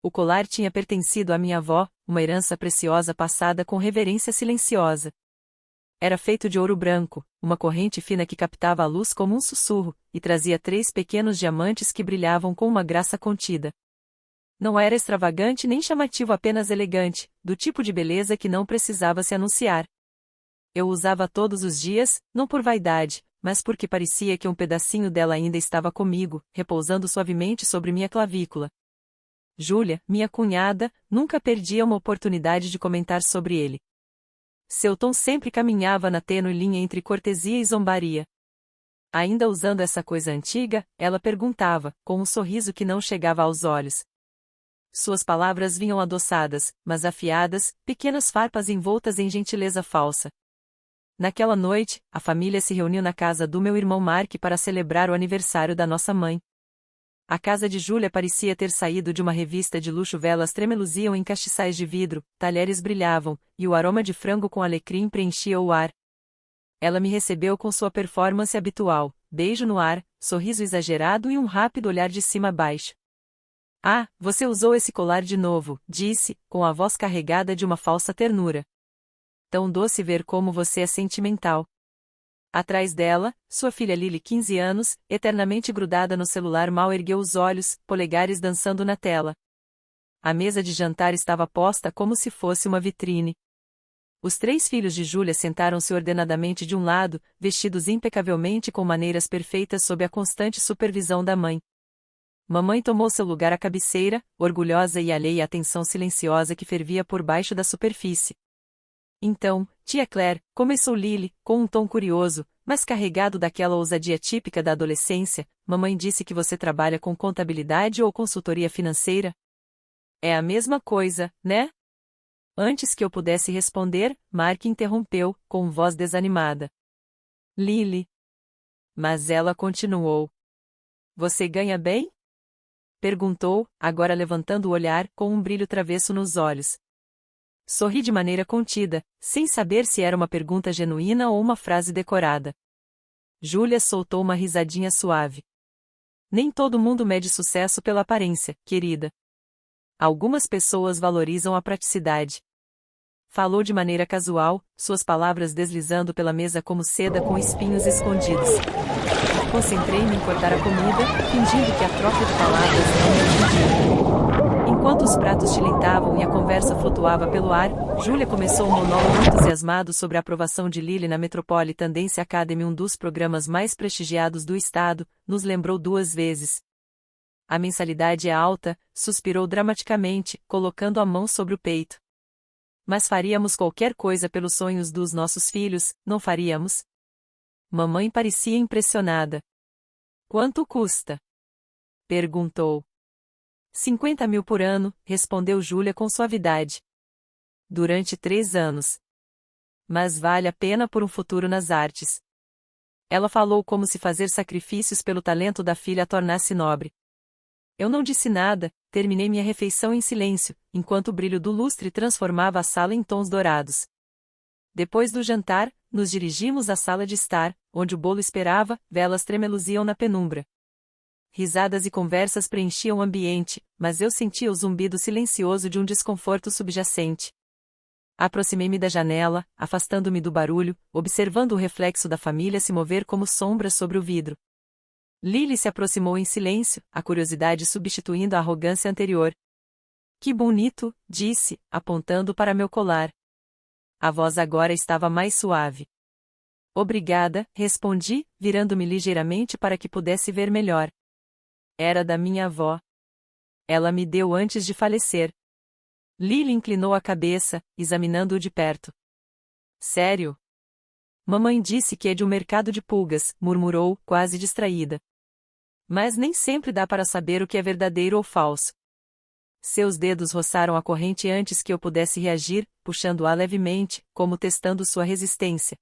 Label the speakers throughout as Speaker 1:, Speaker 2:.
Speaker 1: O colar tinha pertencido à minha avó, uma herança preciosa passada com reverência silenciosa. Era feito de ouro branco, uma corrente fina que captava a luz como um sussurro, e trazia 3 pequenos diamantes que brilhavam com uma graça contida. Não era extravagante nem chamativo, apenas elegante, do tipo de beleza que não precisava se anunciar. Eu o usava todos os dias, não por vaidade, mas porque parecia que um pedacinho dela ainda estava comigo, repousando suavemente sobre minha clavícula. Júlia, minha cunhada, nunca perdia uma oportunidade de comentar sobre ele. Seu tom sempre caminhava na tênue linha entre cortesia e zombaria. Ainda usando essa coisa antiga, ela perguntava, com um sorriso que não chegava aos olhos. Suas palavras vinham adoçadas, mas afiadas, pequenas farpas envoltas em gentileza falsa. Naquela noite, a família se reuniu na casa do meu irmão Mark para celebrar o aniversário da nossa mãe. A casa de Júlia parecia ter saído de uma revista de luxo. Velas tremeluziam em castiçais de vidro, talheres brilhavam, e o aroma de frango com alecrim preenchia o ar. Ela me recebeu com sua performance habitual, beijo no ar, sorriso exagerado e um rápido olhar de cima a baixo. "Ah, você usou esse colar de novo", disse, com a voz carregada de uma falsa ternura. "Tão doce ver como você é sentimental." Atrás dela, sua filha Lily, 15 anos, eternamente grudada no celular, mal ergueu os olhos, polegares dançando na tela. A mesa de jantar estava posta como se fosse uma vitrine. Os 3 filhos de Júlia sentaram-se ordenadamente de um lado, vestidos impecavelmente com maneiras perfeitas sob a constante supervisão da mãe. Mamãe tomou seu lugar à cabeceira, orgulhosa e alheia à tensão silenciosa que fervia por baixo da superfície. "Então, tia Claire", começou Lily, com um tom curioso, mas carregado daquela ousadia típica da adolescência, "mamãe disse que você trabalha com contabilidade ou consultoria financeira?" "É a mesma coisa, né?" Antes que eu pudesse responder, Mark interrompeu, com voz desanimada. "Lily." Mas ela continuou. "Você ganha bem?" Perguntou, agora levantando o olhar, com um brilho travesso nos olhos. Sorri de maneira contida, sem saber se era uma pergunta genuína ou uma frase decorada. Júlia soltou uma risadinha suave. "Nem todo mundo mede sucesso pela aparência, querida. Algumas pessoas valorizam a praticidade." Falou de maneira casual, suas palavras deslizando pela mesa como seda com espinhos escondidos. Concentrei-me em cortar a comida, fingindo que a troca de palavras não me atingia. Enquanto os pratos tilintavam e a conversa flutuava pelo ar, Júlia começou um monólogo entusiasmado sobre a aprovação de Lily na Metropolitan Dance Academy, um dos programas mais prestigiados do estado, nos lembrou 2 vezes. "A mensalidade é alta", suspirou dramaticamente, colocando a mão sobre o peito. "Mas faríamos qualquer coisa pelos sonhos dos nossos filhos, não faríamos?" Mamãe parecia impressionada. "Quanto custa?" perguntou. 50 mil por ano", respondeu Júlia com suavidade. "Durante 3 anos. Mas vale a pena por um futuro nas artes." Ela falou como se fazer sacrifícios pelo talento da filha a tornasse nobre. Eu não disse nada, terminei minha refeição em silêncio, enquanto o brilho do lustre transformava a sala em tons dourados. Depois do jantar, nos dirigimos à sala de estar, onde o bolo esperava, velas tremeluziam na penumbra. Risadas e conversas preenchiam o ambiente, mas eu sentia o zumbido silencioso de um desconforto subjacente. Aproximei-me da janela, afastando-me do barulho, observando o reflexo da família se mover como sombras sobre o vidro. Lily se aproximou em silêncio, a curiosidade substituindo a arrogância anterior. "Que bonito", disse, apontando para meu colar. A voz agora estava mais suave. "Obrigada", respondi, virando-me ligeiramente para que pudesse ver melhor. Era da minha avó. Ela me deu antes de falecer. Lily inclinou a cabeça, examinando-o de perto. "Sério?" "Mamãe disse que é de um mercado de pulgas", murmurou, quase distraída. "Mas nem sempre dá para saber o que é verdadeiro ou falso." Seus dedos roçaram a corrente antes que eu pudesse reagir, puxando-a levemente, como testando sua resistência.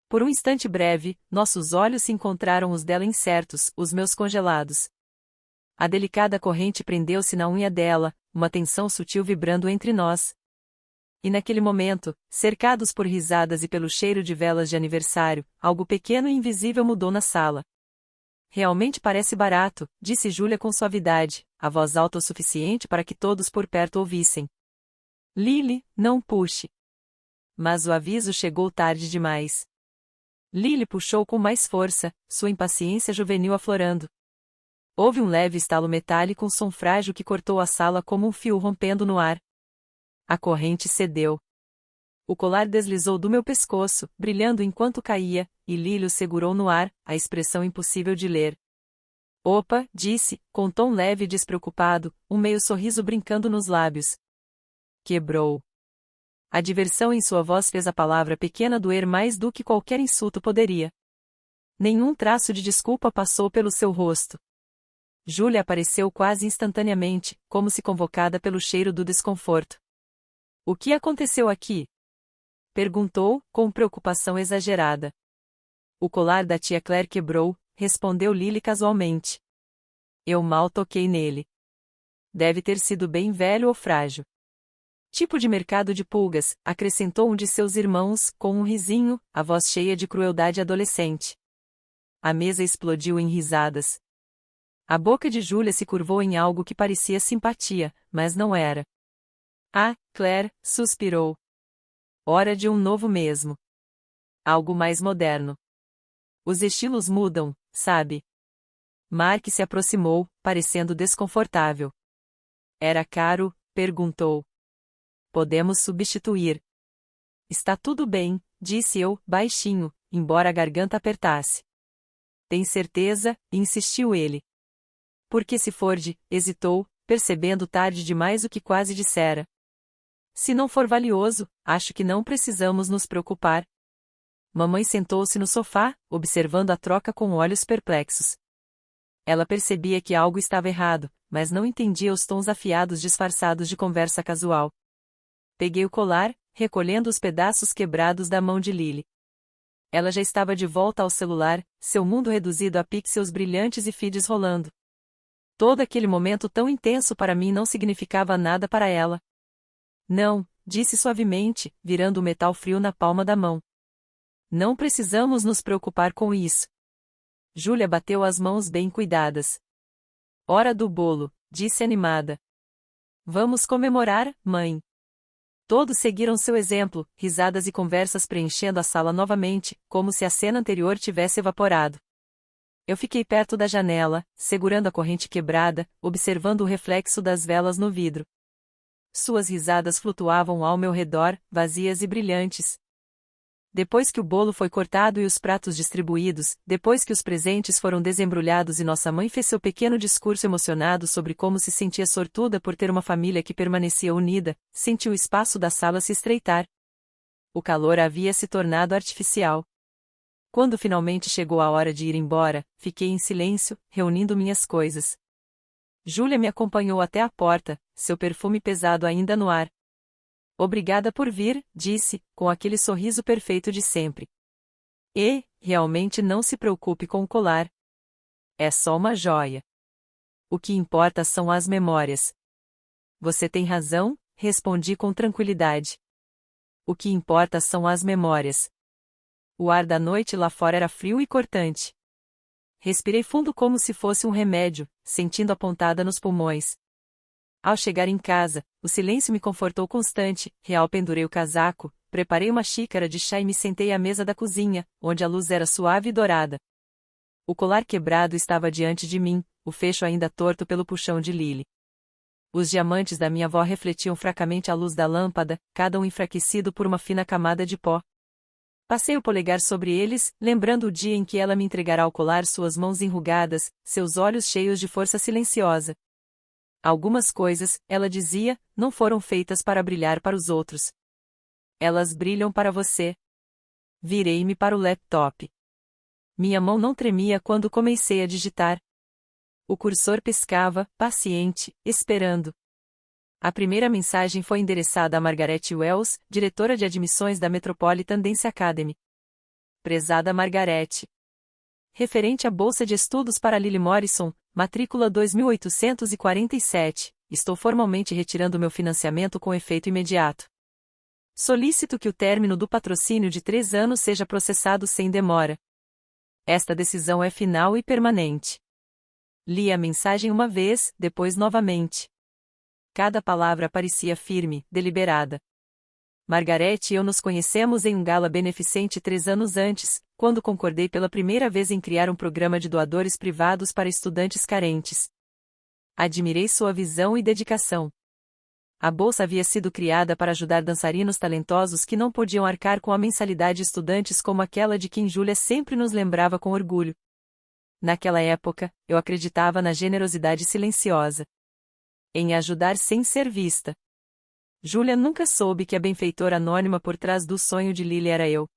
Speaker 1: Por um instante breve, nossos olhos se encontraram, os dela incertos, os meus congelados. A delicada corrente prendeu-se na unha dela, uma tensão sutil vibrando entre nós. E naquele momento, cercados por risadas e pelo cheiro de velas de aniversário, algo pequeno e invisível mudou na sala. "Realmente parece barato", disse Júlia com suavidade, a voz alta o suficiente para que todos por perto ouvissem. Lily, não puxe. Mas o aviso chegou tarde demais. Lily puxou com mais força, sua impaciência juvenil aflorando. Houve um leve estalo metálico, um som frágil que cortou a sala como um fio rompendo no ar. A corrente cedeu. O colar deslizou do meu pescoço, brilhando enquanto caía, e Lily o segurou no ar, a expressão impossível de ler. Opa, disse, com tom leve e despreocupado, um meio sorriso brincando nos lábios. Quebrou. A diversão em sua voz fez a palavra pequena doer mais do que qualquer insulto poderia. Nenhum traço de desculpa passou pelo seu rosto. Julia apareceu quase instantaneamente, como se convocada pelo cheiro do desconforto. O que aconteceu aqui? Perguntou, com preocupação exagerada. O colar da tia Claire quebrou, respondeu Lily casualmente. Eu mal toquei nele. Deve ter sido bem velho ou frágil. Tipo de mercado de pulgas, acrescentou um de seus irmãos, com um risinho, a voz cheia de crueldade adolescente. A mesa explodiu em risadas. A boca de Julia se curvou em algo que parecia simpatia, mas não era. Ah, Claire, suspirou. Hora de um novo mesmo. Algo mais moderno. Os estilos mudam, sabe? Mark se aproximou, parecendo desconfortável. Era caro? Perguntou. Podemos substituir. Está tudo bem, disse eu, baixinho, embora a garganta apertasse. Tem certeza? Insistiu ele. Porque se Ford, hesitou, percebendo tarde demais o que quase dissera. Se não for valioso, acho que não precisamos nos preocupar. Mamãe sentou-se no sofá, observando a troca com olhos perplexos. Ela percebia que algo estava errado, mas não entendia os tons afiados disfarçados de conversa casual. Peguei o colar, recolhendo os pedaços quebrados da mão de Lily. Ela já estava de volta ao celular, seu mundo reduzido a pixels brilhantes e feeds rolando. Todo aquele momento tão intenso para mim não significava nada para ela. Não, disse suavemente, virando o metal frio na palma da mão. Não precisamos nos preocupar com isso. Julia bateu as mãos bem cuidadas. Hora do bolo, disse animada. Vamos comemorar, mãe. Todos seguiram seu exemplo, risadas e conversas preenchendo a sala novamente, como se a cena anterior tivesse evaporado. Eu fiquei perto da janela, segurando a corrente quebrada, observando o reflexo das velas no vidro. Suas risadas flutuavam ao meu redor, vazias e brilhantes. Depois que o bolo foi cortado e os pratos distribuídos, depois que os presentes foram desembrulhados e nossa mãe fez seu pequeno discurso emocionado sobre como se sentia sortuda por ter uma família que permanecia unida, senti o espaço da sala se estreitar. O calor havia se tornado artificial. Quando finalmente chegou a hora de ir embora, fiquei em silêncio, reunindo minhas coisas. Julia me acompanhou até a porta, seu perfume pesado ainda no ar. Obrigada por vir, disse, com aquele sorriso perfeito de sempre. E, realmente não se preocupe com o colar. É só uma joia. O que importa são as memórias. Você tem razão, respondi com tranquilidade. O que importa são as memórias. O ar da noite lá fora era frio e cortante. Respirei fundo como se fosse um remédio, sentindo a pontada nos pulmões. Ao chegar em casa, o silêncio me confortou constante, pendurei o casaco, preparei uma xícara de chá e me sentei à mesa da cozinha, onde a luz era suave e dourada. O colar quebrado estava diante de mim, o fecho ainda torto pelo puxão de Lily. Os diamantes da minha avó refletiam fracamente à luz da lâmpada, cada um enfraquecido por uma fina camada de pó. Passei o polegar sobre eles, lembrando o dia em que ela me entregará ao colar, suas mãos enrugadas, seus olhos cheios de força silenciosa. Algumas coisas, ela dizia, não foram feitas para brilhar para os outros. Elas brilham para você. Virei-me para o laptop. Minha mão não tremia quando comecei a digitar. O cursor piscava, paciente, esperando. A primeira mensagem foi endereçada a Margaret Wells, diretora de admissões da Metropolitan Dance Academy. Prezada Margaret. Referente à bolsa de estudos para Lily Morrison, matrícula 2847, estou formalmente retirando meu financiamento com efeito imediato. Solicito que o término do patrocínio de 3 anos seja processado sem demora. Esta decisão é final e permanente. Li a mensagem uma vez, depois novamente. Cada palavra parecia firme, deliberada. Margaret e eu nos conhecemos em um gala beneficente 3 anos antes, quando concordei pela primeira vez em criar um programa de doadores privados para estudantes carentes. Admirei sua visão e dedicação. A bolsa havia sido criada para ajudar dançarinos talentosos que não podiam arcar com a mensalidade de estudantes como aquela de quem Julia sempre nos lembrava com orgulho. Naquela época, eu acreditava na generosidade silenciosa. Em ajudar sem ser vista. Julia nunca soube que a benfeitora anônima por trás do sonho de Lily era eu.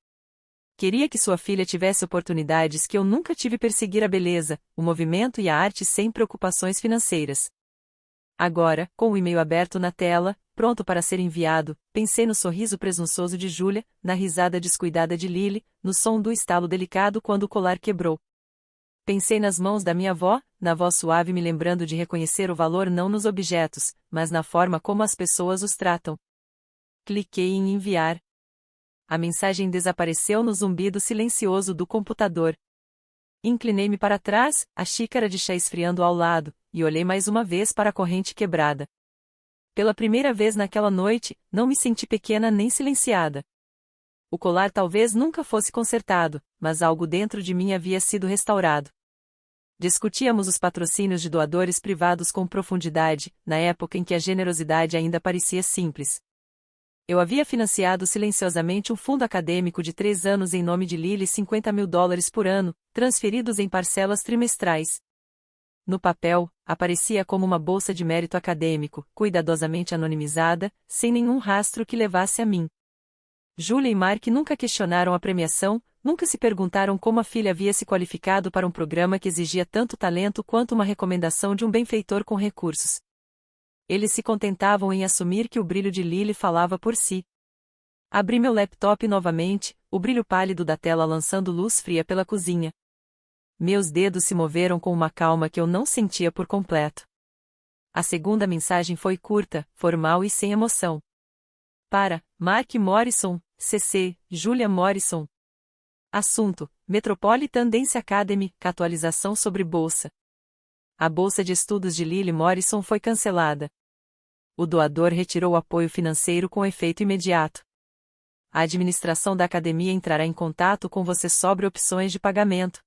Speaker 1: Queria que sua filha tivesse oportunidades que eu nunca tive perseguir a beleza, o movimento e a arte sem preocupações financeiras. Agora, com o e-mail aberto na tela, pronto para ser enviado, pensei no sorriso presunçoso de Julia, na risada descuidada de Lily, no som do estalo delicado quando o colar quebrou. Pensei nas mãos da minha avó, na voz suave me lembrando de reconhecer o valor não nos objetos, mas na forma como as pessoas os tratam. Cliquei em enviar. A mensagem desapareceu no zumbido silencioso do computador. Inclinei-me para trás, a xícara de chá esfriando ao lado, e olhei mais uma vez para a corrente quebrada. Pela primeira vez naquela noite, não me senti pequena nem silenciada. O colar talvez nunca fosse consertado, mas algo dentro de mim havia sido restaurado. Discutíamos os patrocínios de doadores privados com profundidade, na época em que a generosidade ainda parecia simples. Eu havia financiado silenciosamente um fundo acadêmico de 3 anos em nome de Lily $50.000 por ano, transferidos em parcelas trimestrais. No papel, aparecia como uma bolsa de mérito acadêmico, cuidadosamente anonimizada, sem nenhum rastro que levasse a mim. Julia e Mark nunca questionaram a premiação, nunca se perguntaram como a filha havia se qualificado para um programa que exigia tanto talento quanto uma recomendação de um benfeitor com recursos. Eles se contentavam em assumir que o brilho de Lily falava por si. Abri meu laptop novamente, o brilho pálido da tela lançando luz fria pela cozinha. Meus dedos se moveram com uma calma que eu não sentia por completo. A segunda mensagem foi curta, formal e sem emoção. Para Mark Morrison, CC, Julia Morrison. Assunto: Metropolitan Dance Academy, atualização sobre bolsa. A bolsa de estudos de Lily Morrison foi cancelada. O doador retirou o apoio financeiro com efeito imediato. A administração da academia entrará em contato com você sobre opções de pagamento.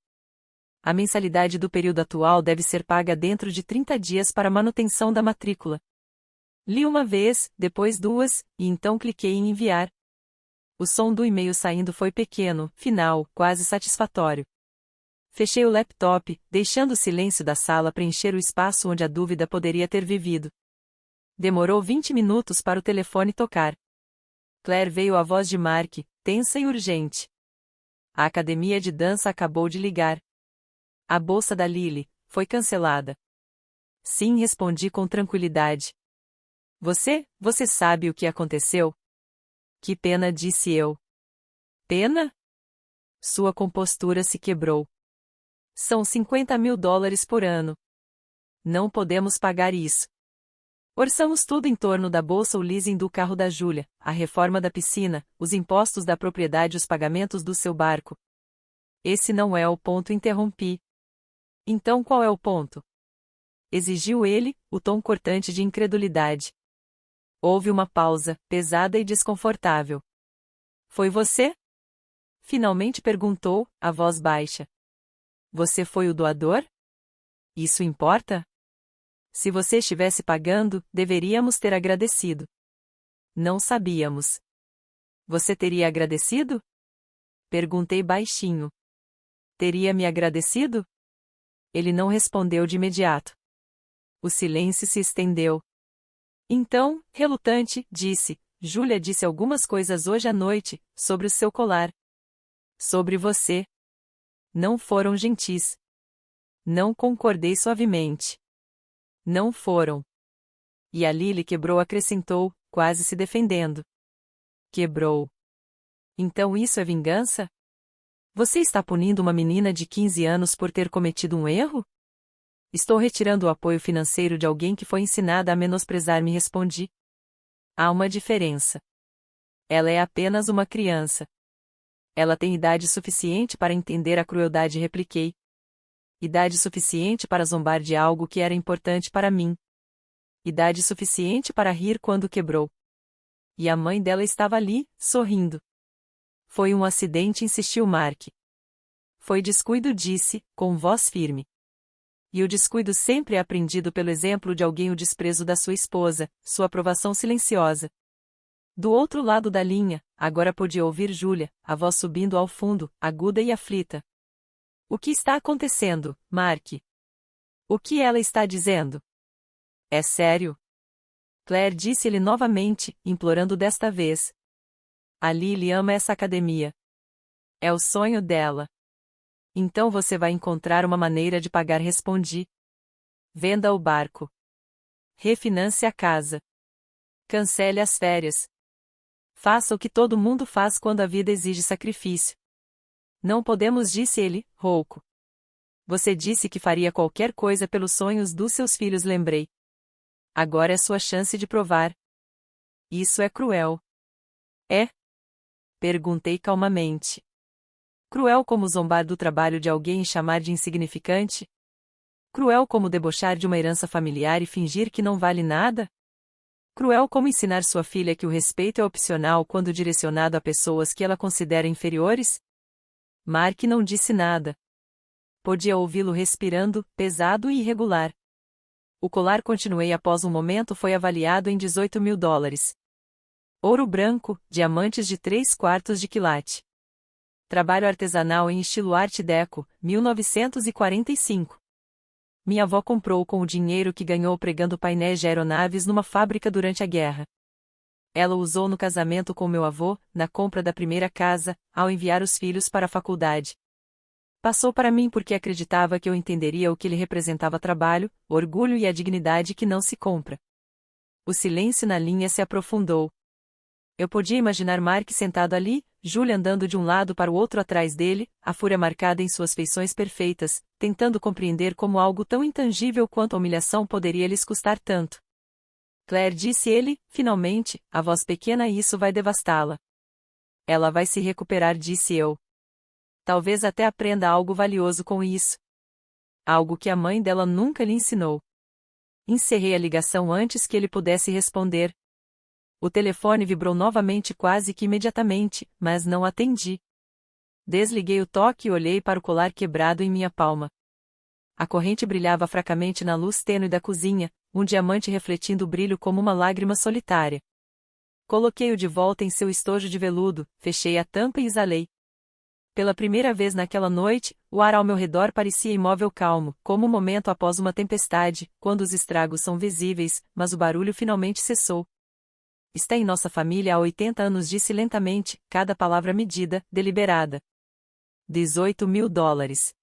Speaker 1: A mensalidade do período atual deve ser paga dentro de 30 dias para manutenção da matrícula. Li uma vez, depois duas, e então cliquei em enviar. O som do e-mail saindo foi pequeno, final, quase satisfatório. Fechei o laptop, deixando o silêncio da sala preencher o espaço onde a dúvida poderia ter vivido. Demorou 20 minutos para o telefone tocar. Claire veio a voz de Mark, tensa e urgente. A academia de dança acabou de ligar. A bolsa da Lily foi cancelada. Sim, respondi com tranquilidade. Você sabe o que aconteceu? Que pena, disse eu. Pena? Sua compostura se quebrou. São $50.000 por ano. Não podemos pagar isso. Orçamos tudo em torno da bolsa, o leasing do carro da Julia, a reforma da piscina, os impostos da propriedade e os pagamentos do seu barco. Esse não é o ponto, interrompi. Então qual é o ponto? Exigiu ele, o tom cortante de incredulidade. Houve uma pausa, pesada e desconfortável. Foi você? Finalmente perguntou, a voz baixa. Você foi o doador? Isso importa? Se você estivesse pagando, deveríamos ter agradecido. Não sabíamos. Você teria agradecido? Perguntei baixinho. Teria me agradecido? Ele não respondeu de imediato. O silêncio se estendeu. Então, relutante, disse, Julia disse algumas coisas hoje à noite, sobre o seu colar. Sobre você. Não foram gentis. Não, concordei suavemente. Não foram. E a Lily quebrou, acrescentou, quase se defendendo. Quebrou. Então isso é vingança? Você está punindo uma menina de 15 anos por ter cometido um erro? Estou retirando o apoio financeiro de alguém que foi ensinada a menosprezar-me, respondi. Há uma diferença. Ela é apenas uma criança. Ela tem idade suficiente para entender a crueldade, repliquei. Idade suficiente para zombar de algo que era importante para mim. Idade suficiente para rir quando quebrou. E a mãe dela estava ali, sorrindo. Foi um acidente, insistiu Mark. Foi descuido, disse, com voz firme. E o descuido sempre é aprendido pelo exemplo de alguém, o desprezo da sua esposa, sua aprovação silenciosa. Do outro lado da linha, agora podia ouvir Júlia, a voz subindo ao fundo, aguda e aflita. O que está acontecendo, Mark? O que ela está dizendo? É sério? Claire, disse-lhe novamente, implorando desta vez. A Lily ama essa academia. É o sonho dela. Então você vai encontrar uma maneira de pagar, respondi. Venda o barco. Refinance a casa. Cancele as férias. Faça o que todo mundo faz quando a vida exige sacrifício. Não podemos, disse ele, rouco. Você disse que faria qualquer coisa pelos sonhos dos seus filhos, lembrei. Agora é sua chance de provar. Isso é cruel. É? Perguntei calmamente. Cruel como zombar do trabalho de alguém e chamar de insignificante? Cruel como debochar de uma herança familiar e fingir que não vale nada? Cruel como ensinar sua filha que o respeito é opcional quando direcionado a pessoas que ela considera inferiores? Mark não disse nada. Podia ouvi-lo respirando, pesado e irregular. O colar, continuei após um momento, foi avaliado em $18.000. Ouro branco, diamantes de 3/4 de quilate. Trabalho artesanal em estilo Art Deco, 1945. Minha avó comprou com o dinheiro que ganhou pregando painéis de aeronaves numa fábrica durante a guerra. Ela o usou no casamento com meu avô, na compra da primeira casa, ao enviar os filhos para a faculdade. Passou para mim porque acreditava que eu entenderia o que lhe representava trabalho, orgulho e a dignidade que não se compra. O silêncio na linha se aprofundou. Eu podia imaginar Mark sentado ali, Julia andando de um lado para o outro atrás dele, a fúria marcada em suas feições perfeitas, tentando compreender como algo tão intangível quanto a humilhação poderia lhes custar tanto. Claire, disse ele, finalmente, a voz pequena, e isso vai devastá-la. Ela vai se recuperar, disse eu. Talvez até aprenda algo valioso com isso. Algo que a mãe dela nunca lhe ensinou. Encerrei a ligação antes que ele pudesse responder. O telefone vibrou novamente quase que imediatamente, mas não atendi. Desliguei o toque e olhei para o colar quebrado em minha palma. A corrente brilhava fracamente na luz tênue da cozinha, um diamante refletindo o brilho como uma lágrima solitária. Coloquei-o de volta em seu estojo de veludo, fechei a tampa e exalei. Pela primeira vez naquela noite, o ar ao meu redor parecia imóvel, calmo, como um momento após uma tempestade, quando os estragos são visíveis, mas o barulho finalmente cessou. Está em nossa família há 80 anos, disse lentamente, cada palavra medida, deliberada. $18.000.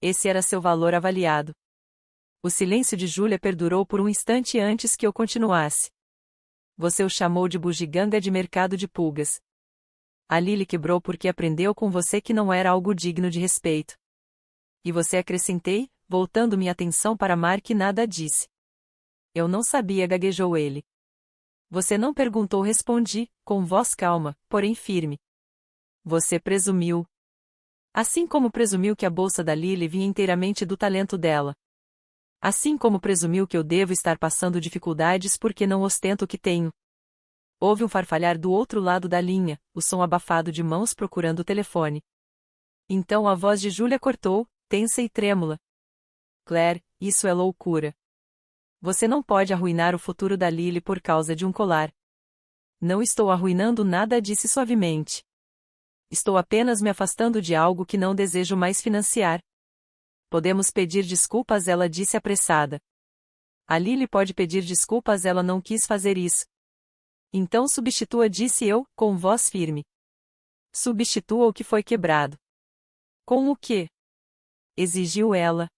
Speaker 1: Esse era seu valor avaliado. O silêncio de Júlia perdurou por um instante antes que eu continuasse. Você o chamou de bugiganga de mercado de pulgas. A Lily quebrou porque aprendeu com você que não era algo digno de respeito. E você, acrescentei, voltando minha atenção para Mark, nada disse. Eu não sabia, gaguejou ele. Você não perguntou, respondi, com voz calma, porém firme. Você presumiu. Assim como presumiu que a bolsa da Lily vinha inteiramente do talento dela. Assim como presumiu que eu devo estar passando dificuldades porque não ostento o que tenho. Houve um farfalhar do outro lado da linha, o som abafado de mãos procurando o telefone. Então a voz de Júlia cortou, tensa e trêmula. Claire, isso é loucura. Você não pode arruinar o futuro da Lily por causa de um colar. Não estou arruinando nada, disse suavemente. Estou apenas me afastando de algo que não desejo mais financiar. Podemos pedir desculpas, ela disse apressada. A Lily pode pedir desculpas, ela não quis fazer isso. Então substitua, disse eu, com voz firme. Substitua o que foi quebrado. Com o quê? Exigiu ela.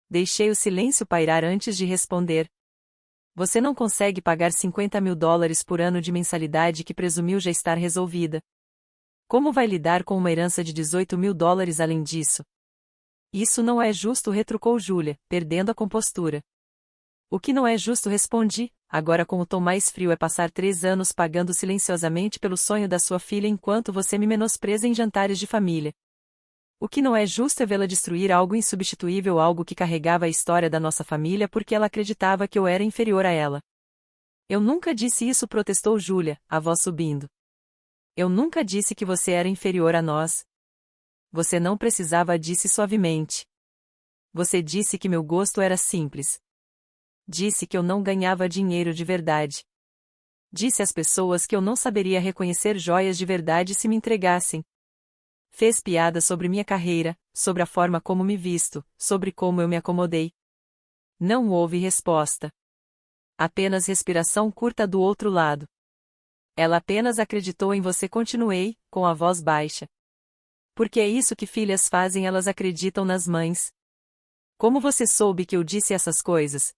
Speaker 1: Deixei o silêncio pairar antes de responder. Você não consegue pagar $50.000 por ano de mensalidade que presumiu já estar resolvida. Como vai lidar com uma herança de $18.000 além disso? Isso não é justo, retrucou Júlia, perdendo a compostura. O que não é justo, respondi, agora com o tom mais frio, é passar 3 anos pagando silenciosamente pelo sonho da sua filha enquanto você me menospreza em jantares de família. O que não é justo é vê-la destruir algo insubstituível, algo que carregava a história da nossa família porque ela acreditava que eu era inferior a ela. Eu nunca disse isso, protestou Júlia, a voz subindo. Eu nunca disse que você era inferior a nós. Você não precisava, disse suavemente. Você disse que meu gosto era simples. Disse que eu não ganhava dinheiro de verdade. Disse às pessoas que eu não saberia reconhecer joias de verdade se me entregassem. Fez piada sobre minha carreira, sobre a forma como me visto, sobre como eu me acomodei. Não houve resposta. Apenas respiração curta do outro lado. Ela apenas acreditou em você, continuei, com a voz baixa. Porque é isso que filhas fazem, elas acreditam nas mães. Como você soube que eu disse essas coisas?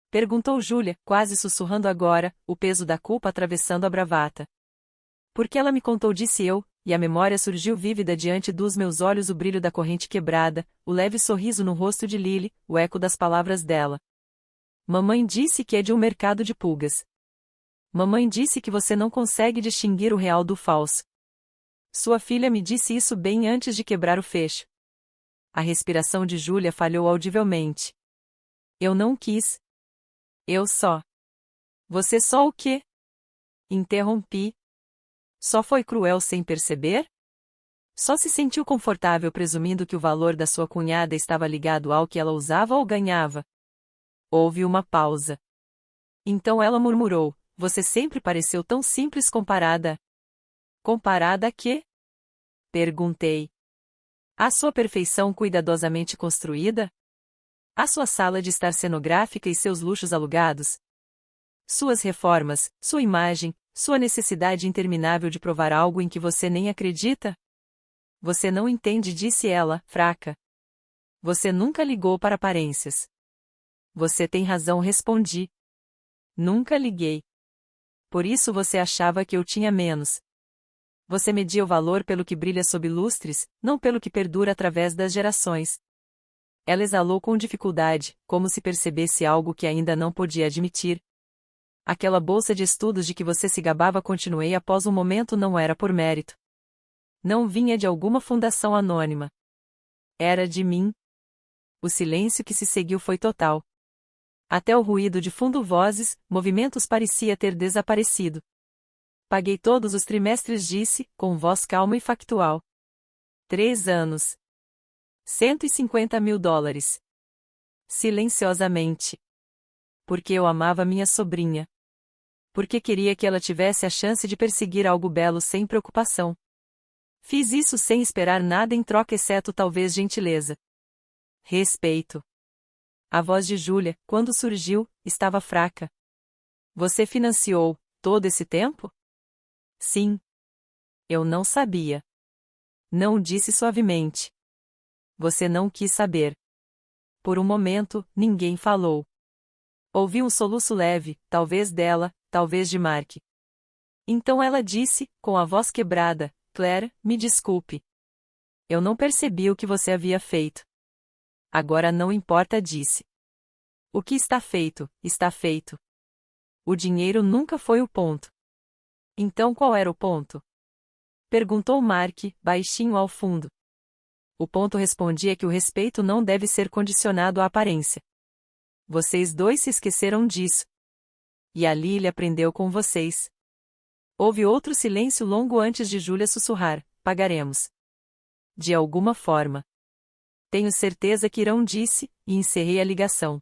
Speaker 1: Perguntou Júlia, quase sussurrando agora, o peso da culpa atravessando a bravata. Porque ela me contou, disse eu, e a memória surgiu vívida diante dos meus olhos, o brilho da corrente quebrada, o leve sorriso no rosto de Lily, o eco das palavras dela. Mamãe disse que é de um mercado de pulgas. Mamãe disse que você não consegue distinguir o real do falso. Sua filha me disse isso bem antes de quebrar o fecho. A respiração de Júlia falhou audivelmente. Eu não quis. Eu só. Você só o quê? Interrompi. Só foi cruel sem perceber? Só se sentiu confortável presumindo que o valor da sua cunhada estava ligado ao que ela usava ou ganhava? Houve uma pausa. Então ela murmurou, você sempre pareceu tão simples comparada. Comparada a quê? Perguntei. A sua perfeição cuidadosamente construída? A sua sala de estar cenográfica e seus luxos alugados? Suas reformas, sua imagem, sua necessidade interminável de provar algo em que você nem acredita? Você não entende, disse ela, fraca. Você nunca ligou para aparências. Você tem razão, respondi. Nunca liguei. Por isso você achava que eu tinha menos. Você media o valor pelo que brilha sob lustres, não pelo que perdura através das gerações. Ela exalou com dificuldade, como se percebesse algo que ainda não podia admitir. Aquela bolsa de estudos de que você se gabava, continuei após um momento, não era por mérito. Não vinha de alguma fundação anônima. Era de mim. O silêncio que se seguiu foi total. Até o ruído de fundo, vozes, movimentos parecia ter desaparecido. Paguei todos os trimestres, disse, com voz calma e factual. 3 anos. $150.000. Silenciosamente. Porque eu amava minha sobrinha. Porque queria que ela tivesse a chance de perseguir algo belo sem preocupação. Fiz isso sem esperar nada em troca, exceto talvez gentileza. Respeito. A voz de Júlia, quando surgiu, estava fraca. Você financiou todo esse tempo? Sim. Eu não sabia. Não, disse suavemente. Você não quis saber. Por um momento, ninguém falou. Ouvi um soluço leve, talvez dela, talvez de Mark. Então ela disse, com a voz quebrada, Claire, me desculpe. Eu não percebi o que você havia feito. Agora não importa, disse. O que está feito, está feito. O dinheiro nunca foi o ponto. Então qual era o ponto? Perguntou Mark, baixinho ao fundo. O ponto, respondi, é que o respeito não deve ser condicionado à aparência. Vocês dois se esqueceram disso. E a Lily aprendeu com vocês. Houve outro silêncio longo antes de Júlia sussurrar, pagaremos. De alguma forma. Tenho certeza que irão, disse, e encerrei a ligação.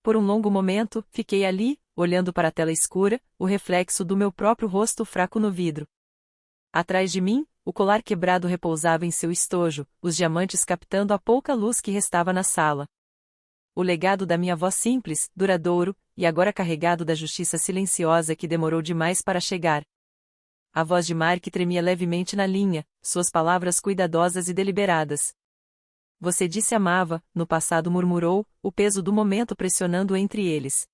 Speaker 1: Por um longo momento, fiquei ali, olhando para a tela escura, o reflexo do meu próprio rosto fraco no vidro. Atrás de mim, o colar quebrado repousava em seu estojo, os diamantes captando a pouca luz que restava na sala. O legado da minha avó simples, duradouro, e agora carregado da justiça silenciosa que demorou demais para chegar. A voz de Mark tremia levemente na linha, suas palavras cuidadosas e deliberadas. Você disse amava, no passado, murmurou, o peso do momento pressionando entre eles.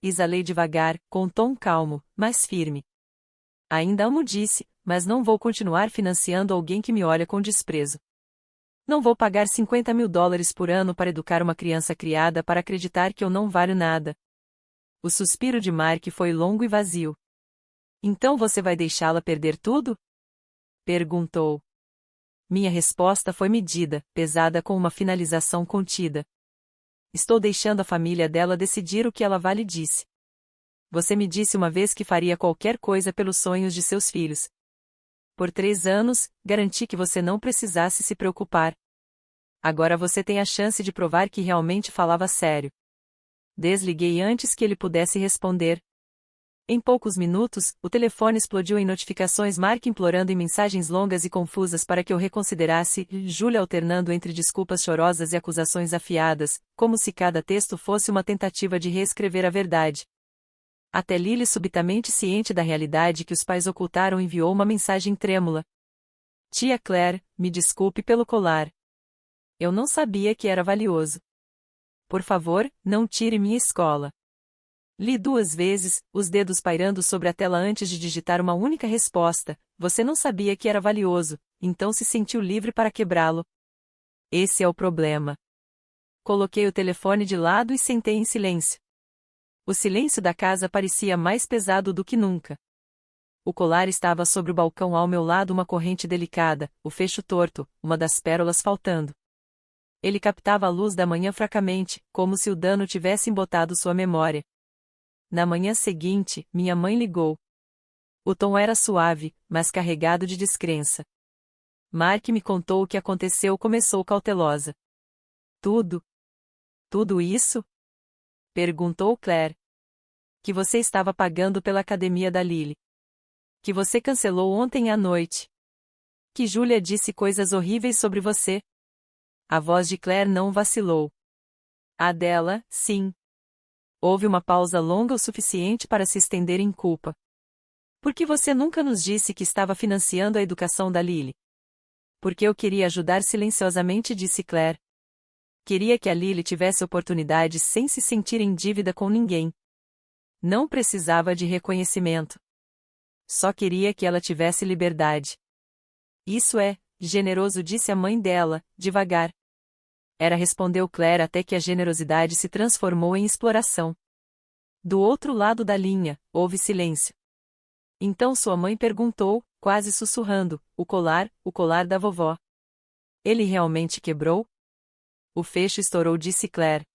Speaker 1: Exalei devagar, com tom calmo, mas firme. Ainda amo, disse, mas não vou continuar financiando alguém que me olha com desprezo. Não vou pagar $50.000 por ano para educar uma criança criada para acreditar que eu não valho nada. O suspiro de Mark foi longo e vazio. Então você vai deixá-la perder tudo? Perguntou. Minha resposta foi medida, pesada com uma finalização contida. Estou deixando a família dela decidir o que ela vale, disse. Você me disse uma vez que faria qualquer coisa pelos sonhos de seus filhos. Por 3 anos, garanti que você não precisasse se preocupar. Agora você tem a chance de provar que realmente falava sério. Desliguei antes que ele pudesse responder. Em poucos minutos, o telefone explodiu em notificações, Mark implorando em mensagens longas e confusas para que eu reconsiderasse, Julia alternando entre desculpas chorosas e acusações afiadas, como se cada texto fosse uma tentativa de reescrever a verdade. Até Lily, subitamente ciente da realidade que os pais ocultaram, enviou uma mensagem trêmula. Tia Claire, me desculpe pelo colar. Eu não sabia que era valioso. Por favor, não tire minha escola. Li 2 vezes, os dedos pairando sobre a tela antes de digitar uma única resposta. Você não sabia que era valioso, então se sentiu livre para quebrá-lo. Esse é o problema. Coloquei o telefone de lado e sentei em silêncio. O silêncio da casa parecia mais pesado do que nunca. O colar estava sobre o balcão, ao meu lado uma corrente delicada, o fecho torto, uma das pérolas faltando. Ele captava a luz da manhã fracamente, como se o dano tivesse embotado sua memória. Na manhã seguinte, minha mãe ligou. O tom era suave, mas carregado de descrença. Mark me contou o que aconteceu, começou cautelosa. Tudo? Tudo isso? Perguntou Claire. Que você estava pagando pela academia da Lily. Que você cancelou ontem à noite. Que Julia disse coisas horríveis sobre você. A voz de Claire não vacilou. A dela, sim. Houve uma pausa longa o suficiente para se estender em culpa. Por que você nunca nos disse que estava financiando a educação da Lily? Porque eu queria ajudar silenciosamente, disse Claire. Queria que a Lily tivesse oportunidades sem se sentir em dívida com ninguém. Não precisava de reconhecimento. Só queria que ela tivesse liberdade. Isso é generoso, disse a mãe dela, devagar. Respondeu Claire, até que a generosidade se transformou em exploração. Do outro lado da linha, houve silêncio. Então sua mãe perguntou, quase sussurrando, o colar da vovó. Ele realmente quebrou? O fecho estourou, disse Claire.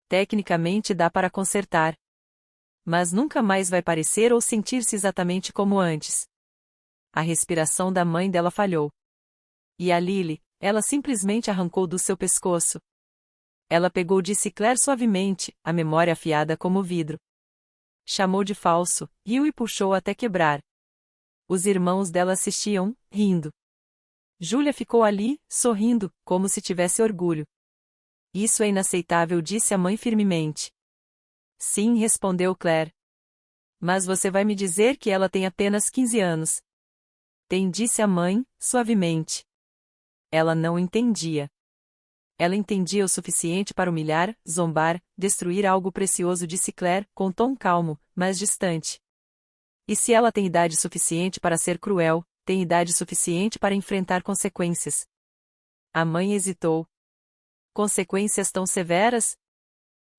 Speaker 1: Tecnicamente dá para consertar. Mas nunca mais vai parecer ou sentir-se exatamente como antes. A respiração da mãe dela falhou. E a Lily, ela simplesmente arrancou do seu pescoço. Ela pegou, disse Claire suavemente, a memória afiada como vidro. Chamou de falso, riu e puxou até quebrar. Os irmãos dela assistiam, rindo. Julia ficou ali, sorrindo, como se tivesse orgulho. Isso é inaceitável, disse a mãe firmemente. Sim, respondeu Claire. Mas você vai me dizer que ela tem apenas 15 anos. Tem, disse a mãe, suavemente. Ela não entendia. Ela entendia o suficiente para humilhar, zombar, destruir algo precioso, disse Claire, com tom calmo, mas distante. E se ela tem idade suficiente para ser cruel, tem idade suficiente para enfrentar consequências. A mãe hesitou. Consequências tão severas?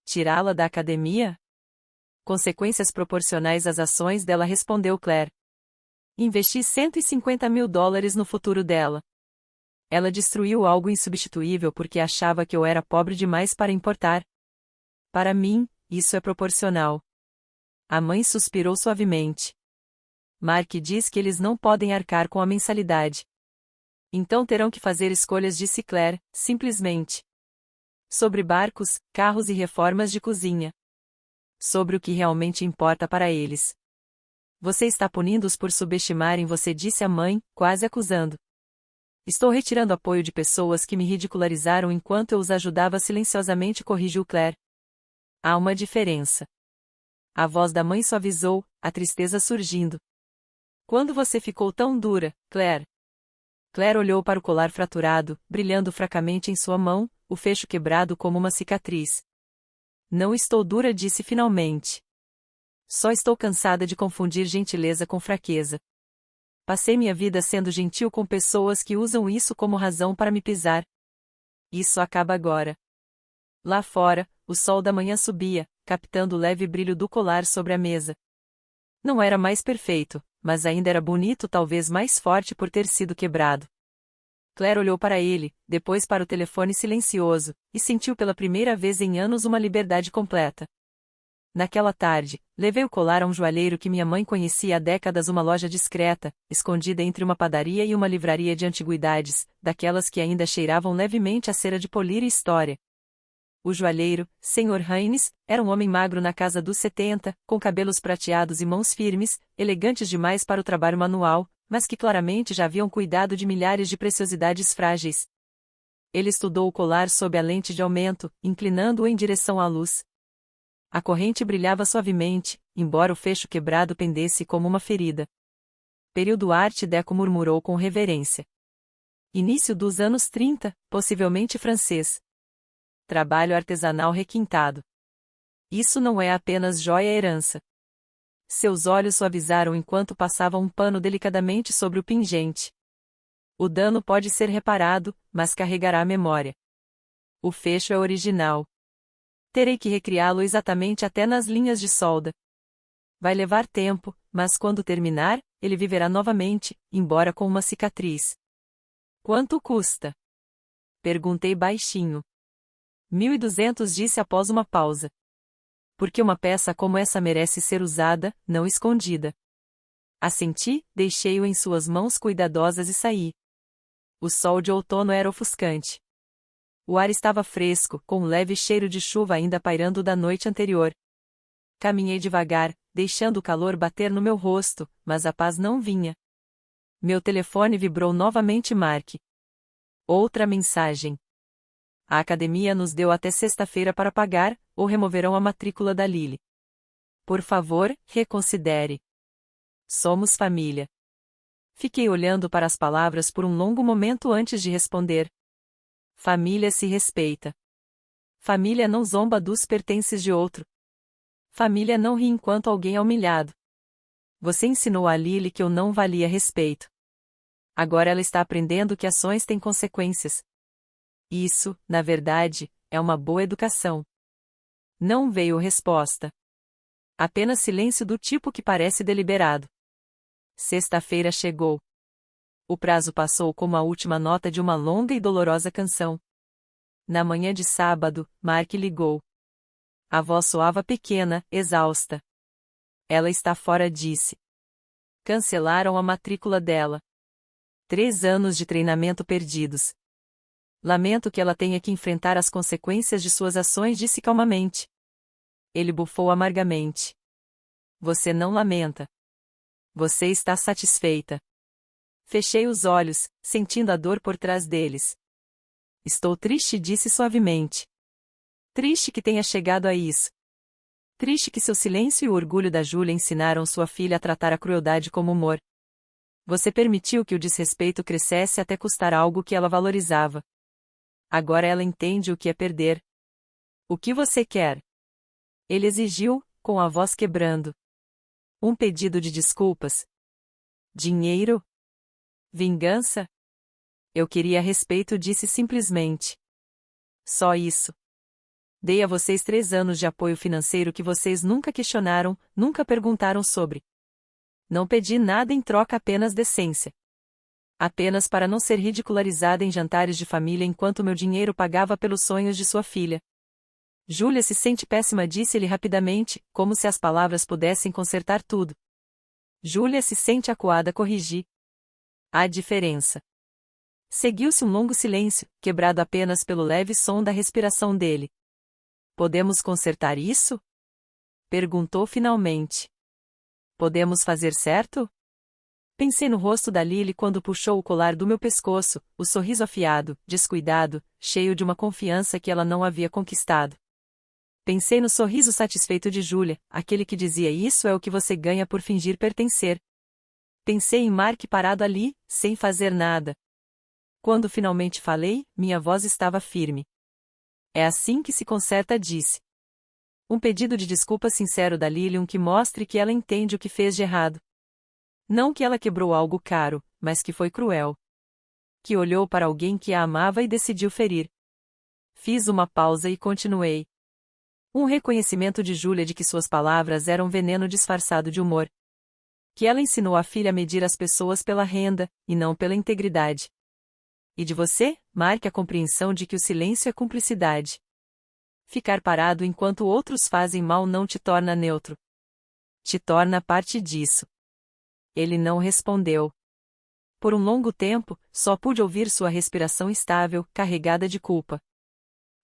Speaker 1: Tirá-la da academia? Consequências proporcionais às ações dela, respondeu Claire. Investi $150.000 no futuro dela. Ela destruiu algo insubstituível porque achava que eu era pobre demais para importar. Para mim, isso é proporcional. A mãe suspirou suavemente. Mark diz que eles não podem arcar com a mensalidade. Então terão que fazer escolhas, disse Claire, simplesmente. Sobre barcos, carros e reformas de cozinha. Sobre o que realmente importa para eles. Você está punindo-os por subestimarem você, disse a mãe, quase acusando. Estou retirando apoio de pessoas que me ridicularizaram enquanto eu os ajudava silenciosamente, corrigiu Claire. Há uma diferença. A voz da mãe suavizou, a tristeza surgindo. Quando você ficou tão dura, Claire? Claire olhou para o colar fraturado, brilhando fracamente em sua mão, o fecho quebrado como uma cicatriz. Não estou dura, disse finalmente. Só estou cansada de confundir gentileza com fraqueza. Passei minha vida sendo gentil com pessoas que usam isso como razão para me pisar. Isso acaba agora. Lá fora, o sol da manhã subia, captando o leve brilho do colar sobre a mesa. Não era mais perfeito, mas ainda era bonito, talvez mais forte por ter sido quebrado. Claire olhou para ele, depois para o telefone silencioso, e sentiu pela primeira vez em anos uma liberdade completa. Naquela tarde, levei o colar a um joalheiro que minha mãe conhecia há décadas, uma loja discreta, escondida entre uma padaria e uma livraria de antiguidades, daquelas que ainda cheiravam levemente a cera de polir e história. O joalheiro, Sr. Haynes, era um homem magro na casa dos 70, com cabelos prateados e mãos firmes, elegantes demais para o trabalho manual, mas que claramente já haviam cuidado de milhares de preciosidades frágeis. Ele estudou o colar sob a lente de aumento, inclinando-o em direção à luz. A corrente brilhava suavemente, embora o fecho quebrado pendesse como uma ferida. Período Art Deco, murmurou com reverência. Início dos anos 30, possivelmente francês. Trabalho artesanal requintado. Isso não é apenas joia herança. Seus olhos suavizaram enquanto passavam um pano delicadamente sobre o pingente. O dano pode ser reparado, mas carregará a memória. O fecho é original. Terei que recriá-lo exatamente até nas linhas de solda. Vai levar tempo, mas quando terminar, ele viverá novamente, embora com uma cicatriz. Quanto custa? Perguntei baixinho. 1.200, disse após uma pausa. Porque uma peça como essa merece ser usada, não escondida. Assenti, deixei-o em suas mãos cuidadosas e saí. O sol de outono era ofuscante. O ar estava fresco, com um leve cheiro de chuva ainda pairando da noite anterior. Caminhei devagar, deixando o calor bater no meu rosto, mas a paz não vinha. Meu telefone vibrou novamente. Mark. Outra mensagem. A academia nos deu até sexta-feira para pagar, ou removerão a matrícula da Lily. Por favor, reconsidere. Somos família. Fiquei olhando para as palavras por um longo momento antes de responder. Família se respeita. Família não zomba dos pertences de outro. Família não ri enquanto alguém é humilhado. Você ensinou a Lily que eu não valia respeito. Agora ela está aprendendo que ações têm consequências. Isso, na verdade, é uma boa educação. Não veio resposta. Apenas silêncio do tipo que parece deliberado. Sexta-feira chegou. O prazo passou como a última nota de uma longa e dolorosa canção. Na manhã de sábado, Mark ligou. A voz soava pequena, exausta. Ela está fora, disse. Cancelaram a matrícula dela. 3 anos de treinamento perdidos. Lamento que ela tenha que enfrentar as consequências de suas ações, disse calmamente. Ele bufou amargamente. Você não lamenta. Você está satisfeita. Fechei os olhos, sentindo a dor por trás deles. Estou triste, disse suavemente. Triste que tenha chegado a isso. Triste que seu silêncio e o orgulho da Júlia ensinaram sua filha a tratar a crueldade como humor. Você permitiu que o desrespeito crescesse até custar algo que ela valorizava. Agora ela entende o que é perder. O que você quer? Ele exigiu, com a voz quebrando. Um pedido de desculpas. Dinheiro? Vingança? Eu queria respeito, disse simplesmente. Só isso. Dei a vocês 3 anos de apoio financeiro que vocês nunca questionaram, nunca perguntaram sobre. Não pedi nada em troca, apenas decência. Apenas para não ser ridicularizada em jantares de família enquanto meu dinheiro pagava pelos sonhos de sua filha. Júlia se sente péssima, disse-lhe rapidamente, como se as palavras pudessem consertar tudo. Júlia se sente acuada, corrigi. Há diferença. Seguiu-se um longo silêncio, quebrado apenas pelo leve som da respiração dele. Podemos consertar isso? Perguntou finalmente. Podemos fazer certo? Pensei no rosto da Lily quando puxou o colar do meu pescoço, o sorriso afiado, descuidado, cheio de uma confiança que ela não havia conquistado. Pensei no sorriso satisfeito de Júlia, aquele que dizia: isso é o que você ganha por fingir pertencer. Pensei em Mark parado ali, sem fazer nada. Quando finalmente falei, minha voz estava firme. É assim que se conserta, disse. Um pedido de desculpa sincero da Lily, que mostre que ela entende o que fez de errado. Não que ela quebrou algo caro, mas que foi cruel. Que olhou para alguém que a amava e decidiu ferir. Fiz uma pausa e continuei. Um reconhecimento de Júlia de que suas palavras eram veneno disfarçado de humor. Que ela ensinou a filha a medir as pessoas pela renda, e não pela integridade. E de você, marque a compreensão de que o silêncio é cumplicidade. Ficar parado enquanto outros fazem mal não te torna neutro. Te torna parte disso. Ele não respondeu. Por um longo tempo, só pude ouvir sua respiração instável, carregada de culpa.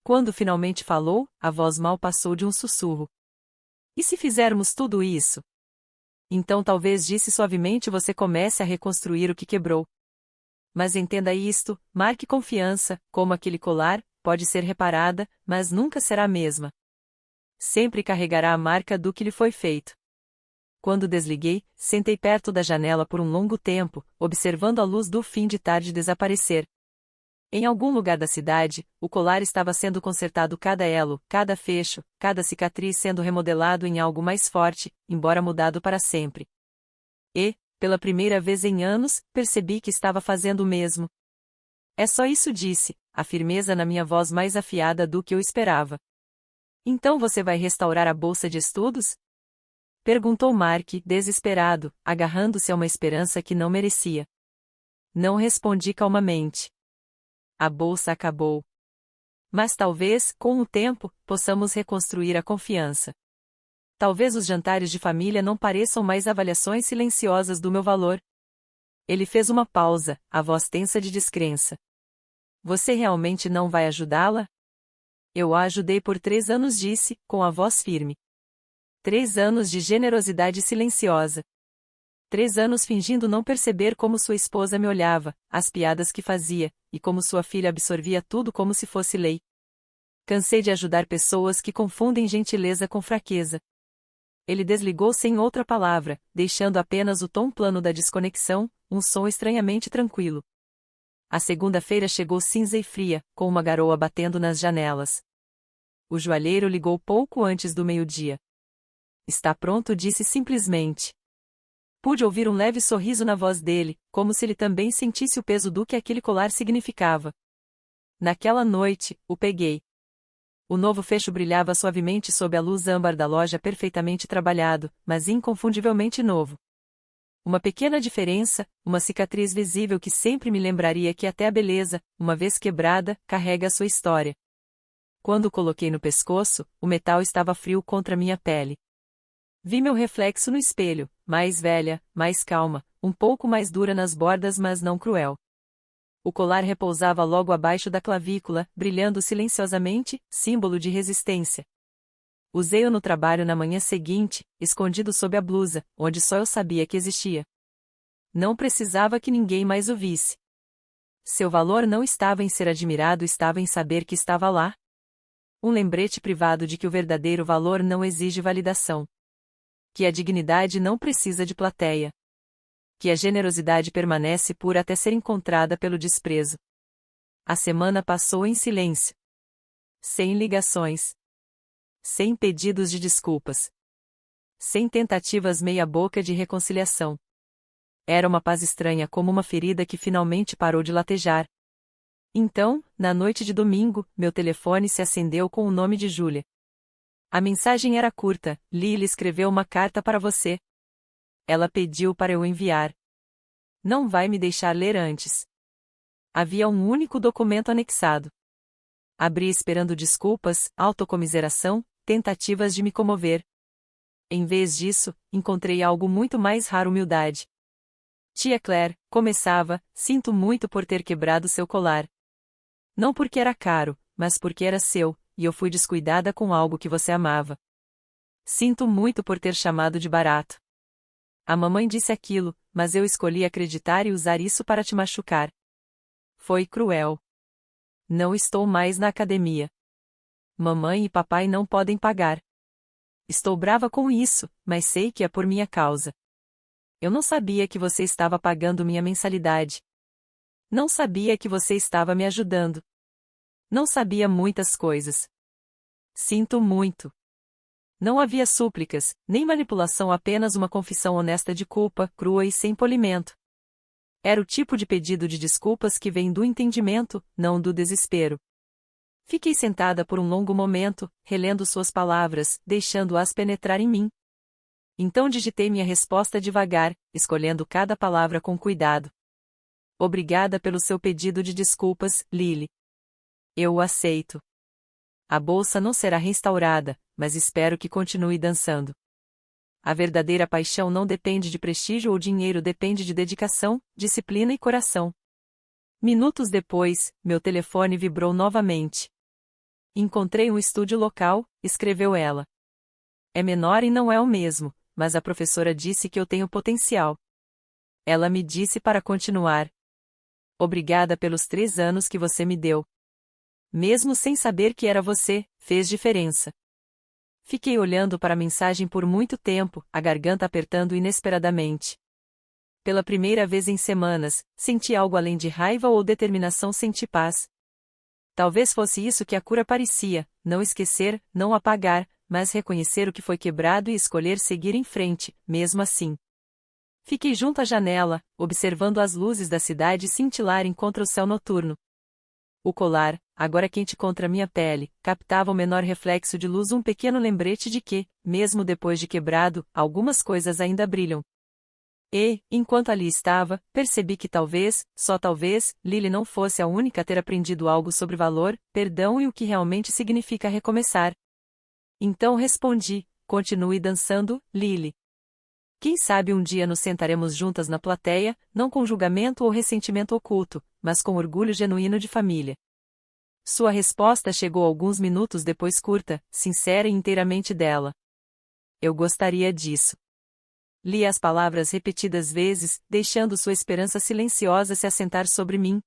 Speaker 1: Quando finalmente falou, a voz mal passou de um sussurro. E se fizermos tudo isso? Então talvez, disse suavemente, você comece a reconstruir o que quebrou. Mas entenda isto, marque confiança, como aquele colar, pode ser reparada, mas nunca será a mesma. Sempre carregará a marca do que lhe foi feito. Quando desliguei, sentei perto da janela por um longo tempo, observando a luz do fim de tarde desaparecer. Em algum lugar da cidade, o colar estava sendo consertado, cada elo, cada fecho, cada cicatriz sendo remodelado em algo mais forte, embora mudado para sempre. E, pela primeira vez em anos, percebi que estava fazendo o mesmo. É só isso, disse, a firmeza na minha voz mais afiada do que eu esperava. Então você vai restaurar a bolsa de estudos? Perguntou Mark, desesperado, agarrando-se a uma esperança que não merecia. Não respondi calmamente. A bolsa acabou. Mas talvez, com o tempo, possamos reconstruir a confiança. Talvez os jantares de família não pareçam mais avaliações silenciosas do meu valor. Ele fez uma pausa, a voz tensa de descrença. Você realmente não vai ajudá-la? Eu a ajudei por 3 anos, disse, com a voz firme. 3 anos de generosidade silenciosa. 3 anos fingindo não perceber como sua esposa me olhava, as piadas que fazia, e como sua filha absorvia tudo como se fosse lei. Cansei de ajudar pessoas que confundem gentileza com fraqueza. Ele desligou sem outra palavra, deixando apenas o tom plano da desconexão, um som estranhamente tranquilo. A segunda-feira chegou cinza e fria, com uma garoa batendo nas janelas. O joalheiro ligou pouco antes do meio-dia. Está pronto, disse simplesmente. Pude ouvir um leve sorriso na voz dele, como se ele também sentisse o peso do que aquele colar significava. Naquela noite, o peguei. O novo fecho brilhava suavemente sob a luz âmbar da loja, perfeitamente trabalhado, mas inconfundivelmente novo. Uma pequena diferença, uma cicatriz visível que sempre me lembraria que até a beleza, uma vez quebrada, carrega a sua história. Quando o coloquei no pescoço, o metal estava frio contra minha pele. Vi meu reflexo no espelho, mais velha, mais calma, um pouco mais dura nas bordas, mas não cruel. O colar repousava logo abaixo da clavícula, brilhando silenciosamente, símbolo de resistência. Usei-o no trabalho na manhã seguinte, escondido sob a blusa, onde só eu sabia que existia. Não precisava que ninguém mais o visse. Seu valor não estava em ser admirado, estava em saber que estava lá. Um lembrete privado de que o verdadeiro valor não exige validação. Que a dignidade não precisa de plateia. Que a generosidade permanece pura até ser encontrada pelo desprezo. A semana passou em silêncio. Sem ligações. Sem pedidos de desculpas. Sem tentativas meia-boca de reconciliação. Era uma paz estranha, como uma ferida que finalmente parou de latejar. Então, na noite de domingo, meu telefone se acendeu com o nome de Júlia. A mensagem era curta: Lily escreveu uma carta para você. Ela pediu para eu enviar. Não vai me deixar ler antes. Havia um único documento anexado. Abri esperando desculpas, autocomiseração, tentativas de me comover. Em vez disso, encontrei algo muito mais raro: humildade. Tia Claire, começava, sinto muito por ter quebrado seu colar. Não porque era caro, mas porque era seu, e eu fui descuidada com algo que você amava. Sinto muito por ter chamado de barato. A mamãe disse aquilo, mas eu escolhi acreditar e usar isso para te machucar. Foi cruel. Não estou mais na academia. Mamãe e papai não podem pagar. Estou brava com isso, mas sei que é por minha causa. Eu não sabia que você estava pagando minha mensalidade. Não sabia que você estava me ajudando. Não sabia muitas coisas. Sinto muito. Não havia súplicas, nem manipulação, apenas uma confissão honesta de culpa, crua e sem polimento. Era o tipo de pedido de desculpas que vem do entendimento, não do desespero. Fiquei sentada por um longo momento, relendo suas palavras, deixando-as penetrar em mim. Então digitei minha resposta devagar, escolhendo cada palavra com cuidado. Obrigada pelo seu pedido de desculpas, Lily. Eu o aceito. A bolsa não será restaurada, mas espero que continue dançando. A verdadeira paixão não depende de prestígio ou dinheiro, depende de dedicação, disciplina e coração. Minutos depois, meu telefone vibrou novamente. Encontrei um estúdio local, escreveu ela. É menor e não é o mesmo, mas a professora disse que eu tenho potencial. Ela me disse para continuar. Obrigada pelos 3 anos que você me deu. Mesmo sem saber que era você, fez diferença. Fiquei olhando para a mensagem por muito tempo, a garganta apertando inesperadamente. Pela primeira vez em semanas, senti algo além de raiva ou determinação, senti paz. Talvez fosse isso que a cura parecia, não esquecer, não apagar, mas reconhecer o que foi quebrado e escolher seguir em frente, mesmo assim. Fiquei junto à janela, observando as luzes da cidade cintilarem contra o céu noturno. O colar, agora quente contra minha pele, captava o menor reflexo de luz, um pequeno lembrete de que, mesmo depois de quebrado, algumas coisas ainda brilham. E, enquanto ali estava, percebi que talvez, só talvez, Lily não fosse a única a ter aprendido algo sobre valor, perdão e o que realmente significa recomeçar. Então respondi: continue dançando, Lily. Quem sabe um dia nos sentaremos juntas na plateia, não com julgamento ou ressentimento oculto, mas com orgulho genuíno de família. Sua resposta chegou alguns minutos depois, curta, sincera e inteiramente dela. Eu gostaria disso. Li as palavras repetidas vezes, deixando sua esperança silenciosa se assentar sobre mim.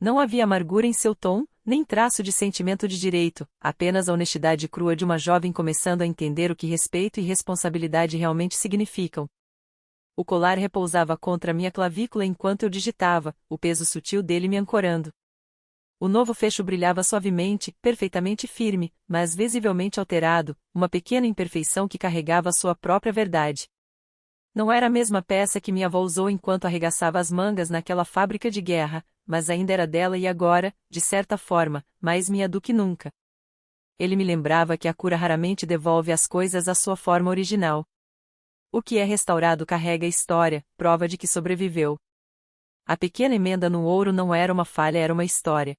Speaker 1: Não havia amargura em seu tom, nem traço de sentimento de direito, apenas a honestidade crua de uma jovem começando a entender o que respeito e responsabilidade realmente significam. O colar repousava contra minha clavícula enquanto eu digitava, o peso sutil dele me ancorando. O novo fecho brilhava suavemente, perfeitamente firme, mas visivelmente alterado, uma pequena imperfeição que carregava a sua própria verdade. Não era a mesma peça que minha avó usou enquanto arregaçava as mangas naquela fábrica de guerra, mas ainda era dela e agora, de certa forma, mais minha do que nunca. Ele me lembrava que a cura raramente devolve as coisas à sua forma original. O que é restaurado carrega a história, prova de que sobreviveu. A pequena emenda no ouro não era uma falha, era uma história.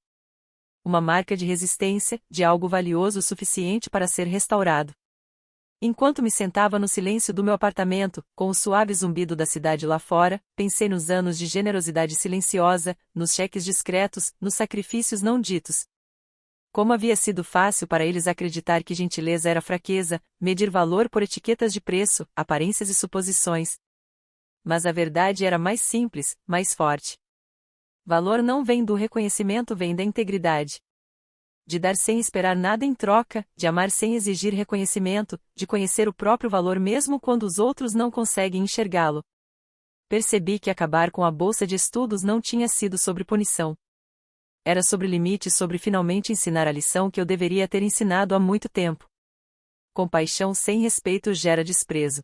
Speaker 1: Uma marca de resistência, de algo valioso o suficiente para ser restaurado. Enquanto me sentava no silêncio do meu apartamento, com o suave zumbido da cidade lá fora, pensei nos anos de generosidade silenciosa, nos cheques discretos, nos sacrifícios não ditos. Como havia sido fácil para eles acreditar que gentileza era fraqueza, medir valor por etiquetas de preço, aparências e suposições. Mas a verdade era mais simples, mais forte. Valor não vem do reconhecimento, vem da integridade. De dar sem esperar nada em troca, de amar sem exigir reconhecimento, de conhecer o próprio valor mesmo quando os outros não conseguem enxergá-lo. Percebi que acabar com a bolsa de estudos não tinha sido sobre punição. Era sobre limite, sobre finalmente ensinar a lição que eu deveria ter ensinado há muito tempo. Compaixão sem respeito gera desprezo.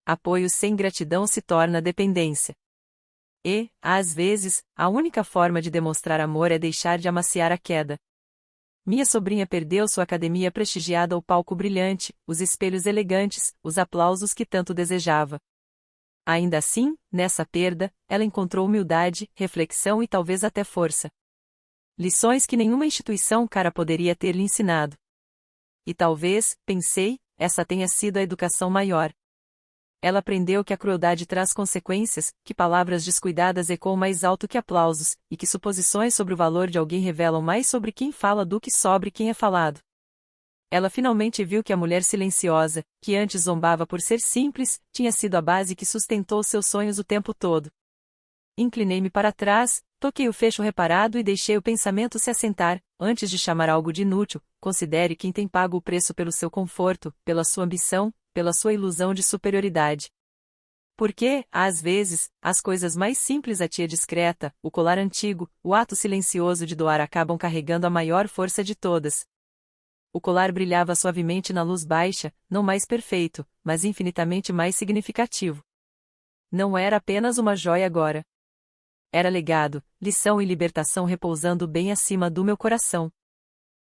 Speaker 1: Apoio sem gratidão se torna dependência. E, às vezes, a única forma de demonstrar amor é deixar de amaciar a queda. Minha sobrinha perdeu sua academia prestigiada, o palco brilhante, os espelhos elegantes, os aplausos que tanto desejava. Ainda assim, nessa perda, ela encontrou humildade, reflexão e talvez até força. Lições que nenhuma instituição cara poderia ter lhe ensinado. E talvez, pensei, essa tenha sido a educação maior. Ela aprendeu que a crueldade traz consequências, que palavras descuidadas ecoam mais alto que aplausos, e que suposições sobre o valor de alguém revelam mais sobre quem fala do que sobre quem é falado. Ela finalmente viu que a mulher silenciosa, que antes zombava por ser simples, tinha sido a base que sustentou seus sonhos o tempo todo. Inclinei-me para trás, toquei o fecho reparado e deixei o pensamento se assentar. Antes de chamar algo de inútil, considere quem tem pago o preço pelo seu conforto, pela sua ambição, pela sua ilusão de superioridade. Porque, às vezes, as coisas mais simples, a tia discreta, o colar antigo, o ato silencioso de doar acabam carregando a maior força de todas. O colar brilhava suavemente na luz baixa, não mais perfeito, mas infinitamente mais significativo. Não era apenas uma joia agora. Era legado, lição e libertação repousando bem acima do meu coração.